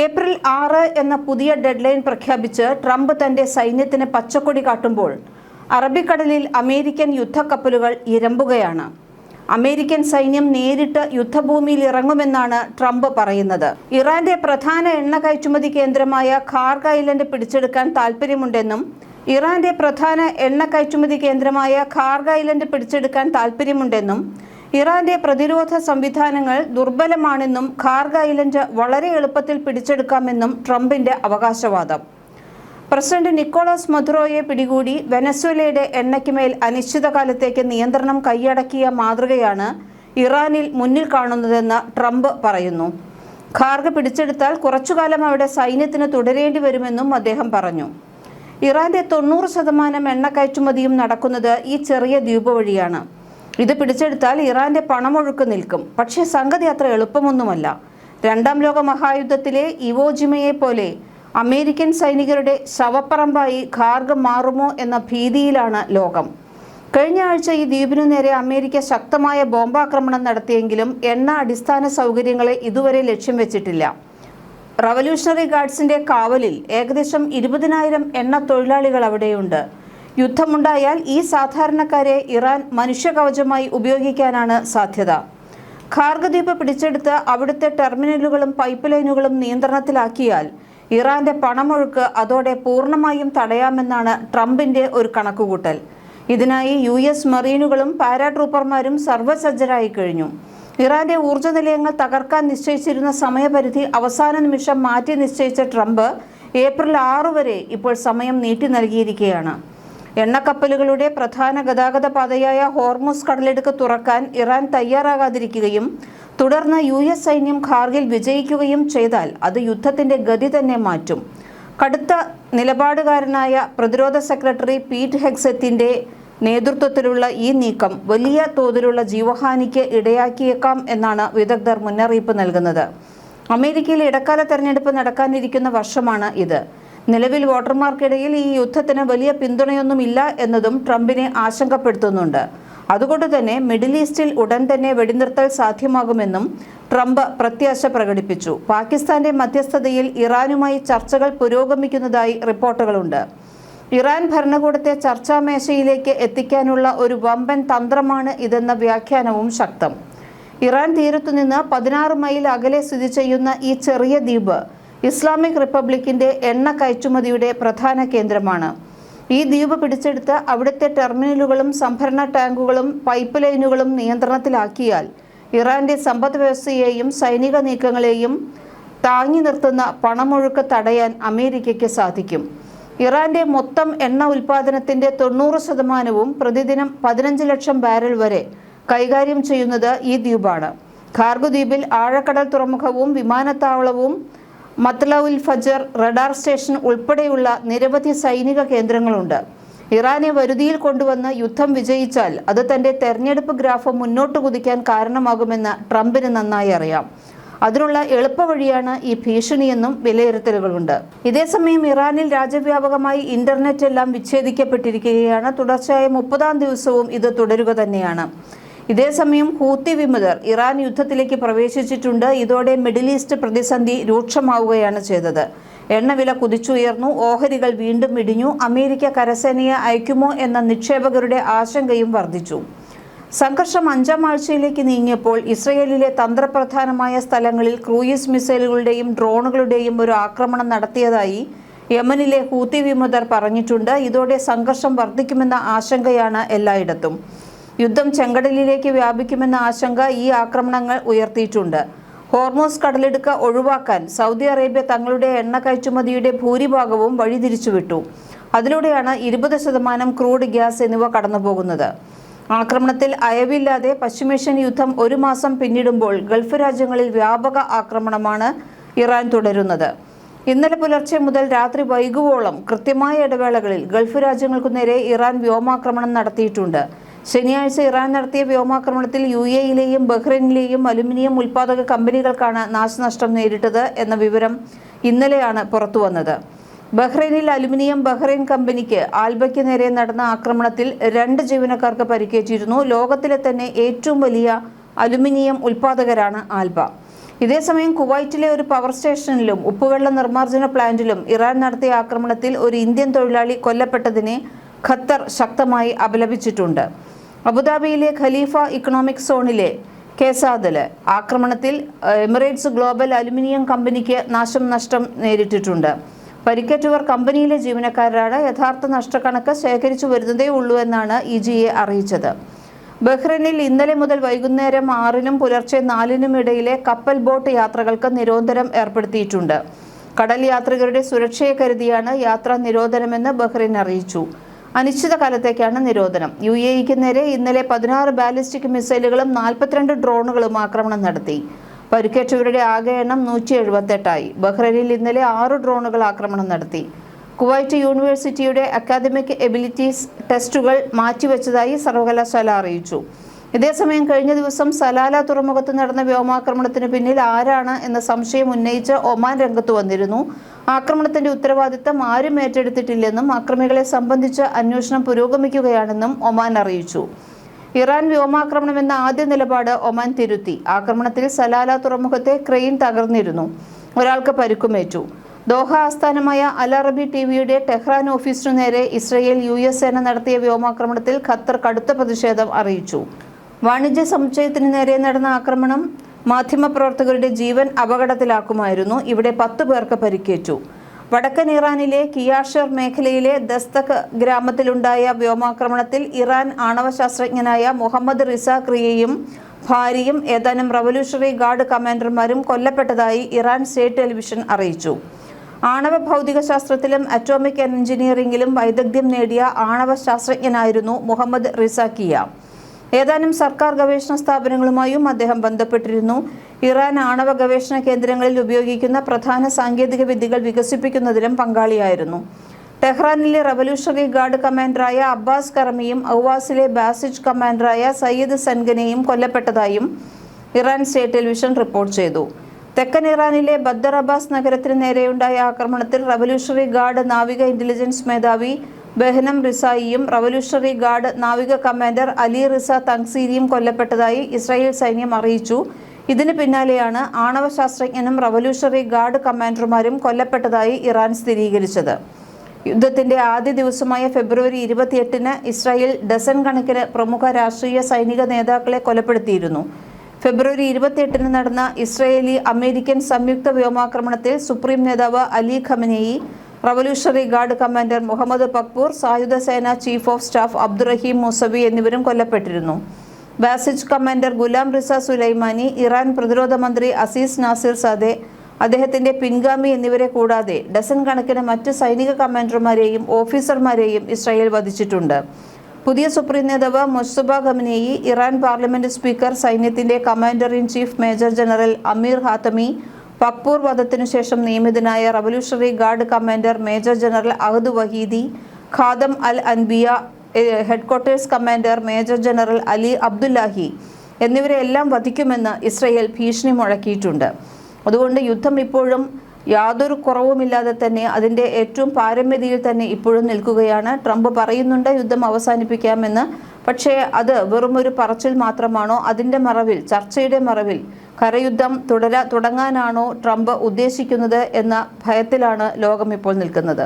April 6 എന്ന പുതിയ deadline പ്രഖ്യാപിച്ച് ട്രംപ് തന്റെ സൈന്യത്തിന് പച്ചക്കൊടി കാട്ടുമ്പോൾ അറബിക്കടലിൽ അമേരിക്കൻ യുദ്ധക്കപ്പലുകൾ ഇരമ്പുകയാണ്. അമേരിക്കൻ സൈന്യം നേരിട്ട് യുദ്ധഭൂമിയിൽ ഇറങ്ങുമെന്നാണ് ട്രംപ് പറയുന്നത്. ഇറാന്റെ പ്രധാന എണ്ണ കയറ്റുമതി കേന്ദ്രമായ ഖാർഗ് ഐലൻഡ് പിടിച്ചെടുക്കാൻ താൽപ്പര്യമുണ്ടെന്നും ഇറാന്റെ പ്രധാന എണ്ണ കയറ്റുമതി കേന്ദ്രമായ ഖാർഗ് ഐലൻഡ് പിടിച്ചെടുക്കാൻ താൽപ്പര്യമുണ്ടെന്നും ഇറാന്റെ പ്രതിരോധ സംവിധാനങ്ങൾ ദുർബലമാണെന്നും ഖാർഗ് ഐലൻഡ് വളരെ എളുപ്പത്തിൽ പിടിച്ചെടുക്കാമെന്നും ട്രംപിന്റെ അവകാശവാദം. പ്രസിഡന്റ് നിക്കോളാസ് മദുറോയെ പിടികൂടി വെനസ്വേലയുടെ എണ്ണയ്ക്ക് മേൽ അനിശ്ചിതകാലത്തേക്ക് നിയന്ത്രണം കൈയടക്കിയ മാതൃകയാണ് ഇറാനിൽ മുന്നിൽ കാണുന്നതെന്ന് ട്രംപ് പറയുന്നു. ഖാർഗ് പിടിച്ചെടുത്താൽ കുറച്ചുകാലം അവിടെ സൈന്യത്തിന് തുടരേണ്ടി വരുമെന്നും അദ്ദേഹം പറഞ്ഞു. ഇറാന്റെ 90% എണ്ണ കയറ്റുമതിയും നടക്കുന്നത് ഈ ചെറിയ ദ്വീപ് വഴിയാണ്. ഇത് പിടിച്ചെടുത്താൽ ഇറാന്റെ പണമൊഴുക്ക് നിൽക്കും. പക്ഷേ സംഗതി അത്ര എളുപ്പമൊന്നുമല്ല. രണ്ടാം ലോക മഹായുദ്ധത്തിലെ ഇവോജിമയെ പോലെ അമേരിക്കൻ സൈനികരുടെ ശവപ്പറമ്പായി ഖാർഗ് മാറുമോ എന്ന ഭീതിയിലാണ് ലോകം. കഴിഞ്ഞ ആഴ്ച ഈ ദ്വീപിനു നേരെ അമേരിക്ക ശക്തമായ ബോംബാക്രമണം നടത്തിയെങ്കിലും എണ്ണ അടിസ്ഥാന സൗകര്യങ്ങളെ ഇതുവരെ ലക്ഷ്യം വെച്ചിട്ടില്ല. റവല്യൂഷണറി ഗാർഡ്സിന്റെ കാവലിൽ ഏകദേശം 20,000 എണ്ണ തൊഴിലാളികൾ അവിടെയുണ്ട്. യുദ്ധമുണ്ടായാൽ ഈ സാധാരണക്കാരെ ഇറാൻ മനുഷ്യകവചമായി ഉപയോഗിക്കാനാണ് സാധ്യത. ഖാർഗ് ദ്വീപ് പിടിച്ചെടുത്ത് അവിടുത്തെ ടെർമിനലുകളും പൈപ്പ് ലൈനുകളും നിയന്ത്രണത്തിലാക്കിയാൽ ഇറാന്റെ പണമൊഴുക്ക് അതോടെ പൂർണ്ണമായും തടയാമെന്നാണ് ട്രംപിന്റെ ഒരു കണക്കുകൂട്ടൽ. ഇതിനായി US മറീനുകളും പാരാട്രൂപ്പർമാരും സർവ്വസജ്ജരായി കഴിഞ്ഞു. ഇറാന്റെ ഊർജ്ജ നിലയങ്ങൾ തകർക്കാൻ നിശ്ചയിച്ചിരുന്ന സമയപരിധി അവസാന നിമിഷം മാറ്റി നിശ്ചയിച്ച ട്രംപ് ഏപ്രിൽ 6 വരെ ഇപ്പോൾ സമയം നീട്ടി നൽകിയിരിക്കുകയാണ്. എണ്ണക്കപ്പലുകളുടെ പ്രധാന ഗതാഗത പാതയായ ഹോർമുസ് കടലിടുക്ക് തുറക്കാൻ ഇറാൻ തയ്യാറാകാതിരിക്കുകയും തുടർന്ന് US സൈന്യം ഖാർഗിൽ വിജയിക്കുകയും ചെയ്താൽ അത് യുദ്ധത്തിന്റെ ഗതി തന്നെ മാറ്റും. കടുത്ത നിലപാടുകാരനായ പ്രതിരോധ സെക്രട്ടറി പീറ്റ് ഹെഗ്സെത്തിന്റെ നേതൃത്വത്തിലുള്ള ഈ നീക്കം വലിയ തോതിലുള്ള ജീവഹാനിക്ക് ഇടയാക്കിയേക്കാം എന്നാണ് വിദഗ്ധർ മുന്നറിയിപ്പ് നൽകുന്നത്. അമേരിക്കയിൽ ഇടക്കാല തെരഞ്ഞെടുപ്പ് നടക്കാനിരിക്കുന്ന വർഷമാണ് ഇത്. നിലവിൽ വോട്ടർമാർക്കിടയിൽ ഈ യുദ്ധത്തിന് വലിയ പിന്തുണയൊന്നുമില്ല എന്നതും ട്രംപിനെ ആശങ്കപ്പെടുത്തുന്നുണ്ട്. അതുകൊണ്ട് തന്നെ മിഡിൽ ഈസ്റ്റിൽ ഉടൻ തന്നെ വെടിനിർത്തൽ സാധ്യമാകുമെന്നും ട്രംപ് പ്രത്യാശ പ്രകടിപ്പിച്ചു. പാകിസ്ഥാന്റെ മധ്യസ്ഥതയിൽ ഇറാനുമായി ചർച്ചകൾ പുരോഗമിക്കുന്നതായി റിപ്പോർട്ടുകളുണ്ട്. ഇറാൻ ഭരണകൂടത്തെ ചർച്ചാമേശയിലേക്ക് എത്തിക്കാനുള്ള ഒരു വമ്പൻ തന്ത്രമാണ് ഇതെന്ന വ്യാഖ്യാനവും ശക്തം. ഇറാൻ തീരത്തുനിന്ന് 16 മൈൽ അകലെ സ്ഥിതി ചെയ്യുന്ന ഈ ചെറിയ ദ്വീപ് ഇസ്ലാമിക് റിപ്പബ്ലിക്കിന്റെ എണ്ണ കയറ്റുമതിയുടെ പ്രധാന കേന്ദ്രമാണ്. ഈ ദ്വീപ് പിടിച്ചെടുത്ത് അവിടുത്തെ ടെർമിനലുകളും സംഭരണ ടാങ്കുകളും പൈപ്പ് ലൈനുകളും നിയന്ത്രണത്തിലാക്കിയാൽ ഇറാന്റെ സമ്പദ് വ്യവസ്ഥയെയും സൈനിക നീക്കങ്ങളെയും താങ്ങി നിർത്തുന്ന പണമൊഴുക്ക് തടയാൻ അമേരിക്കയ്ക്ക് സാധിക്കും. ഇറാന്റെ മൊത്തം എണ്ണ ഉൽപ്പാദനത്തിന്റെ 90%വും പ്രതിദിനം 15 ലക്ഷം ബാരൽ വരെ കൈകാര്യം ചെയ്യുന്നത് ഈ ദ്വീപാണ്. ഖാർഗ് ദ്വീപിൽ ആഴക്കടൽ തുറമുഖവും വിമാനത്താവളവും മത്ലഉൽ ഫജർ റഡാർ സ്റ്റേഷൻ ഉൾപ്പെടെയുള്ള നിരവധി സൈനിക കേന്ദ്രങ്ങളുണ്ട്. ഇറാനെ വരുതിയിൽ കൊണ്ടുവന്ന് യുദ്ധം വിജയിച്ചാൽ അത് തന്റെ തെരഞ്ഞെടുപ്പ് ഗ്രാഫ് മുന്നോട്ട് കുതിക്കാൻ കാരണമാകുമെന്ന് ട്രംപിന് നന്നായി അറിയാം. അതിനുള്ള എളുപ്പവഴിയാണ് ഈ ഭീഷണിയെന്നും വിലയിരുത്തലുകളുണ്ട്. ഇതേസമയം ഇറാനിൽ രാജ്യവ്യാപകമായി ഇന്റർനെറ്റ് എല്ലാം വിച്ഛേദിക്കപ്പെട്ടിരിക്കുകയാണ്. തുടർച്ചയായ 30ാം ദിവസവും ഇത് തുടരുക തന്നെയാണ്. ഇതേസമയം ഹൂത്തി വിമതർ ഇറാൻ യുദ്ധത്തിലേക്ക് പ്രവേശിച്ചിട്ടുണ്ട്. ഇതോടെ മിഡിൽ ഈസ്റ്റ് പ്രതിസന്ധി രൂക്ഷമാവുകയാണ് ചെയ്തത്. എണ്ണവില കുതിച്ചുയർന്നു. ഓഹരികൾ വീണ്ടും ഇടിഞ്ഞു. അമേരിക്ക കരസേനയെ അയക്കുമോ എന്ന നിക്ഷേപകരുടെ ആശങ്കയും വർദ്ധിച്ചു. സംഘർഷം 5ാം ആഴ്ചയിലേക്ക് നീങ്ങിയപ്പോൾ ഇസ്രയേലിലെ തന്ത്രപ്രധാനമായ സ്ഥലങ്ങളിൽ ക്രൂയിസ് മിസൈലുകളുടെയും ഡ്രോണുകളുടെയും ഒരു ആക്രമണം നടത്തിയതായി യമനിലെ ഹൂത്തി വിമതർ പറഞ്ഞിട്ടുണ്ട്. ഇതോടെ സംഘർഷം വർദ്ധിക്കുമെന്ന ആശങ്കയാണ് എല്ലായിടത്തും. യുദ്ധം ചെങ്കടലിലേക്ക് വ്യാപിക്കുമെന്ന ആശങ്ക ഈ ആക്രമണങ്ങൾ ഉയർത്തിയിട്ടുണ്ട്. ഹോർമൂസ് കടലിടുക്ക് ഒഴിവാക്കാൻ സൗദി അറേബ്യ തങ്ങളുടെ എണ്ണ കയറ്റുമതിയുടെ ഭൂരിഭാഗവും വഴിതിരിച്ചുവിട്ടു. അതിലൂടെയാണ് 20% ക്രൂഡ് ഗ്യാസ് എന്നിവ കടന്നുപോകുന്നത്. ആക്രമണത്തിൽ അയവില്ലാതെ പശ്ചിമേഷ്യൻ യുദ്ധം 1 മാസം പിന്നിടുമ്പോൾ ഗൾഫ് രാജ്യങ്ങളിൽ വ്യാപക ആക്രമണമാണ് ഇറാൻ തുടരുന്നത്. ഇന്നലെ പുലർച്ചെ മുതൽ രാത്രി വൈകുവോളം കൃത്യമായ ഇടവേളകളിൽ ഗൾഫ് രാജ്യങ്ങൾക്കു നേരെ ഇറാൻ വ്യോമാക്രമണം നടത്തിയിട്ടുണ്ട്. ശനിയാഴ്ച ഇറാൻ നടത്തിയ വ്യോമാക്രമണത്തിൽ UAEയിലെയും ബഹ്റൈനിലെയും അലുമിനിയം ഉൽപ്പാദക കമ്പനികൾക്കാണ് നാശനഷ്ടം നേരിട്ടത് എന്ന വിവരം ഇന്നലെയാണ് പുറത്തുവന്നത്. ബഹ്റൈനിൽ അലുമിനിയം ബഹ്റൈൻ കമ്പനിക്ക് ആൽബയ്ക്ക് നേരെ നടന്ന ആക്രമണത്തിൽ 2 ജീവനക്കാർക്ക് പരിക്കേറ്റിരുന്നു. ലോകത്തിലെ തന്നെ ഏറ്റവും വലിയ അലുമിനിയം ഉൽപ്പാദകരാണ് ആൽബ. ഇതേസമയം കുവൈറ്റിലെ ഒരു പവർ സ്റ്റേഷനിലും ഉപ്പുവെള്ള നിർമ്മാർജ്ജന പ്ലാന്റിലും ഇറാൻ നടത്തിയ ആക്രമണത്തിൽ ഒരു ഇന്ത്യൻ തൊഴിലാളി കൊല്ലപ്പെട്ടതിനെ ഖത്തർ ശക്തമായി അപലപിച്ചിട്ടുണ്ട്. അബുദാബിയിലെ ഖലീഫ ഇക്കണോമിക് സോണിലെ കേസാദല് ആക്രമണത്തിൽ എമിറേറ്റ്സ് ഗ്ലോബൽ അലുമിനിയം കമ്പനിക്ക് നഷ്ടം നേരിട്ടിട്ടുണ്ട്. പരിക്കേറ്റവർ കമ്പനിയിലെ ജീവനക്കാരാണ്. യഥാർത്ഥ നഷ്ടക്കണക്ക് ശേഖരിച്ചു വരുന്നതേ ഉള്ളൂ എന്നാണ് EGA അറിയിച്ചത്. ബഹ്റൈനിൽ ഇന്നലെ മുതൽ വൈകുന്നേരം 6-നും പുലർച്ചെ 4-നും ഇടയിലെ കപ്പൽ ബോട്ട് യാത്രകൾക്ക് നിരോധനം ഏർപ്പെടുത്തിയിട്ടുണ്ട്. കടൽ യാത്രികരുടെ സുരക്ഷയെ കരുതിയാണ് യാത്രാ നിരോധനമെന്ന് ബഹ്റൈൻ അറിയിച്ചു. അനിശ്ചിതകാലത്തേക്കാണ് നിരോധനം. UAEക്ക് നേരെ ഇന്നലെ 16 ബാലിസ്റ്റിക് മിസൈലുകളും 42 ഡ്രോണുകളും ആക്രമണം നടത്തി. പരിക്കേറ്റവരുടെ ആകെ എണ്ണം 178 ബഹ്റൈനിൽ ഇന്നലെ 6 ഡ്രോണുകൾ ആക്രമണം നടത്തി. കുവൈറ്റ് യൂണിവേഴ്സിറ്റിയുടെ അക്കാദമിക് എബിലിറ്റീസ് ടെസ്റ്റുകൾ മാറ്റിവെച്ചതായി സർവകലാശാല അറിയിച്ചു. ഇതേസമയം കഴിഞ്ഞ ദിവസം സലാല തുറമുഖത്ത് നടന്ന വ്യോമാക്രമണത്തിന് പിന്നിൽ ആരാണ് എന്ന സംശയം ഉന്നയിച്ച് ഒമാൻ രംഗത്ത് വന്നിരുന്നു. ആക്രമണത്തിന്റെ ഉത്തരവാദിത്തം ആരും ഏറ്റെടുത്തിട്ടില്ലെന്നും അക്രമികളെ സംബന്ധിച്ച് അന്വേഷണം പുരോഗമിക്കുകയാണെന്നും ഒമാൻ അറിയിച്ചു. ഇറാൻ വ്യോമാക്രമണമെന്ന ആദ്യ നിലപാട് ഒമാൻ തിരുത്തി. ആക്രമണത്തിൽ സലാല തുറമുഖത്തെ ക്രെയിൻ തകർന്നിരുന്നു. ഒരാൾക്ക് പരിക്കുമേറ്റു. ദോഹ ആസ്ഥാനമായ അൽ അറബി ടിവിയുടെ ടെഹ്റാൻ ഓഫീസിനു നേരെ ഇസ്രയേൽ US സേന നടത്തിയ വ്യോമാക്രമണത്തിൽ ഖത്തർ കടുത്ത പ്രതിഷേധം അറിയിച്ചു. വാണിജ്യ സമുച്ചയത്തിന് നേരെ നടന്ന ആക്രമണം മാധ്യമപ്രവർത്തകരുടെ ജീവൻ അപകടത്തിലാക്കുമായിരുന്നു. ഇവിടെ 10 പേർക്ക് പരിക്കേറ്റു. വടക്കൻ ഇറാനിലെ കിയാഷർ മേഖലയിലെ ദസ്തക് ഗ്രാമത്തിലുണ്ടായ വ്യോമാക്രമണത്തിൽ ഇറാൻ ആണവ ശാസ്ത്രജ്ഞനായ മുഹമ്മദ് റിസ ക്രിയയും ഭാര്യയും ഏതാനും റവല്യൂഷണറി ഗാർഡ് കമാൻഡർമാരും കൊല്ലപ്പെട്ടതായി ഇറാൻ സ്റ്റേറ്റ് ടെലിവിഷൻ അറിയിച്ചു. ആണവ ഭൗതിക ശാസ്ത്രത്തിലും അറ്റോമിക് എഞ്ചിനീയറിംഗിലും വൈദഗ്ധ്യം നേടിയ ആണവ ശാസ്ത്രജ്ഞനായിരുന്നു മുഹമ്മദ് റിസ കിയ. ഏതാനും സർക്കാർ ഗവേഷണ സ്ഥാപനങ്ങളുമായും അദ്ദേഹം ബന്ധപ്പെട്ടിരുന്നു. ഇറാൻ ആണവ ഗവേഷണ കേന്ദ്രങ്ങളിൽ ഉപയോഗിക്കുന്ന പ്രധാന സാങ്കേതിക വിദ്യകൾ വികസിപ്പിക്കുന്നതിലും പങ്കാളിയായിരുന്നു. ടെഹ്റാനിലെ റവല്യൂഷണറി ഗാർഡ് കമാൻഡറായ അബ്ബാസ് കറമിയും ഔവാസിലെ ബാസിജ് കമാൻഡറായ സയ്യിദ് സൻഗനെയും കൊല്ലപ്പെട്ടതായും ഇറാൻ സ്റ്റേറ്റ് ടെലിവിഷൻ റിപ്പോർട്ട് ചെയ്തു. തെക്കൻ ഇറാനിലെ ബദ്ദർ അബ്ബാസ് നഗരത്തിന് നേരെയുണ്ടായ ആക്രമണത്തിൽ റവല്യൂഷണറി ഗാർഡ് നാവിക ഇന്റലിജൻസ് മേധാവി ബെഹ്നം റിസായിയും റവല്യൂഷണറി ഗാർഡ് നാവിക കമാൻഡർ അലി റിസ തങ്സീരിയും കൊല്ലപ്പെട്ടതായി ഇസ്രായേൽ സൈന്യം അറിയിച്ചു. ഇതിന് പിന്നാലെയാണ് ആണവ ശാസ്ത്രജ്ഞനും റവല്യൂഷണറി ഗാർഡ് കമാൻഡർമാരും കൊല്ലപ്പെട്ടതായി ഇറാൻ സ്ഥിരീകരിച്ചത്. യുദ്ധത്തിന്റെ ആദ്യ ദിവസമായ ഫെബ്രുവരി 28-ന് ഇസ്രായേൽ ഡസൻ കണക്കിന് പ്രമുഖ രാഷ്ട്രീയ സൈനിക നേതാക്കളെ കൊലപ്പെടുത്തിയിരുന്നു. ഫെബ്രുവരി 28-ന് നടന്ന ഇസ്രായേലി അമേരിക്കൻ സംയുക്ത വ്യോമാക്രമണത്തിൽ സുപ്രീം നേതാവ് Ali Khamenei, revolutionary guard commander Mohammad Pakpour, സായുധ സേന chief of staff Abdolrahim Mousavi എന്നിവരും കൊല്ലപ്പെട്ടിരുന്നു. ബാസിജ് commander Gholam Reza Soleimani, Iran പ്രതിരോധ മന്ത്രി അസീസ് നാസിർ സാദെ, അദ്ദേഹത്തിന്റെ പിൻഗാമി എന്നിവരെ കൂടാതെ ഡസൻ കണക്കിന് മറ്റ് സൈനിക കമാൻഡർമാരെയും ഓഫീസർമാരെയും ഇസ്രായേൽ വധിച്ചിട്ടുണ്ട്. പുതിയ സുപ്രീം നേതാവ് Mustafa Khamenei, Iran parliament speaker, സൈന്യത്തിന്റെ commander in chief major general Amir Hatami, Pakpour വധത്തിനു ശേഷം നിയമിതനായ revolutionary guard commander major general Ahad Vahidi, Khatam al Anbiya headquarters commander major general Ali Abdullahi എന്നിവരെല്ലാം വധിക്കുമെന്ന് Israel ഭീഷണി മുഴക്കിയിട്ടുണ്ട്. അതുകൊണ്ട് യുദ്ധം ഇപ്പോഴും യാതൊരു കുറവുമില്ലാതെ തന്നെ അതിൻ്റെ ഏറ്റവും പാരമ്യതയിൽ തന്നെ ഇപ്പോഴും നിൽക്കുകയാണ്. ട്രംപ് പറയുന്നുണ്ട് യുദ്ധം അവസാനിപ്പിക്കാമെന്ന്. പക്ഷേ അത് വെറുമൊരു പറച്ചിൽ മാത്രമാണോ? അതിൻ്റെ മറവിൽ, ചർച്ചയുടെ മറവിൽ കരയുദ്ധം തുടങ്ങാനാണോ ട്രംപ് ഉദ്ദേശിക്കുന്നത് എന്ന ഭയത്തിലാണ് ലോകം ഇപ്പോൾ നിൽക്കുന്നത്.